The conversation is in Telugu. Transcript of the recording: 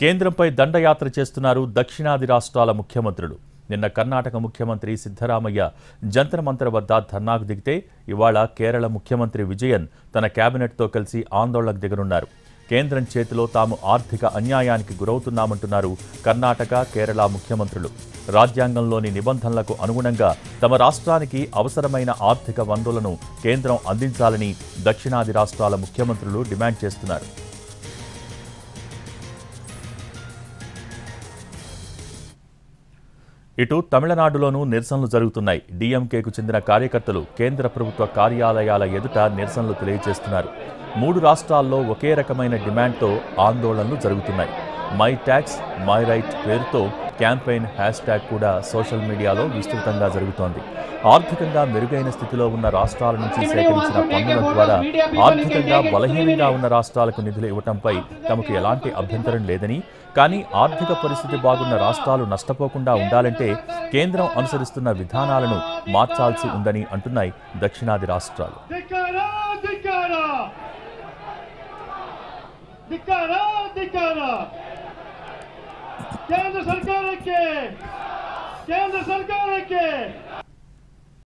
కేంద్రంపై దండయాత్ర చేస్తున్నారు దక్షిణాది రాష్ట్రాల ముఖ్యమంత్రులు. నిన్న కర్ణాటక ముఖ్యమంత్రి సిద్ధరామయ్య జంతర్ మంతర్ వద్ద ధర్నాకు దిగితే ఇవాళ కేరళ ముఖ్యమంత్రి విజయన్ తన కేబినెట్తో కలిసి ఆందోళనకు దిగనున్నారు. కేంద్రం చేతిలో తాము ఆర్థిక అన్యాయానికి గురవుతున్నామంటున్నారు కర్ణాటక, కేరళ ముఖ్యమంత్రులు. రాజ్యాంగంలోని నిబంధనలకు అనుగుణంగా తమ రాష్ట్రానికి అవసరమైన ఆర్థిక వనరులను కేంద్రం అందించాలని దక్షిణాది రాష్ట్రాల ముఖ్యమంత్రులు డిమాండ్ చేస్తున్నారు. ఇటు తమిళనాడులోనూ నిరసనలు జరుగుతున్నాయి. డీఎంకేకు చెందిన కార్యకర్తలు కేంద్ర ప్రభుత్వ కార్యాలయాల ఎదుట నిరసనలు తెలియజేస్తున్నారు. 3 రాష్ట్రాల్లో ఒకే రకమైన డిమాండ్తో ఆందోళనలు జరుగుతున్నాయి. మై ట్యాక్స్ మై రైట్ పేరుతో క్యాంపెయిన్ హ్యాష్ట్యాగ్ కూడా సోషల్ మీడియాలో విస్తృతంగా జరుగుతోంది. ఆర్థికంగా మెరుగైన స్థితిలో ఉన్న రాష్ట్రాల నుంచి సేకరించిన పన్నుల ద్వారా ఆర్థికంగా బలహీనంగా ఉన్న రాష్ట్రాలకు నిధులు ఇవ్వడంపై తమకు ఎలాంటి అభ్యంతరం లేదని, కానీ ఆర్థిక పరిస్థితి బాగున్న రాష్ట్రాలు నష్టపోకుండా ఉండాలంటే కేంద్రం అనుసరిస్తున్న విధానాలను మార్చాల్సి ఉందని అంటున్నాయి దక్షిణాది రాష్ట్రాలు. केंद्र सरकार के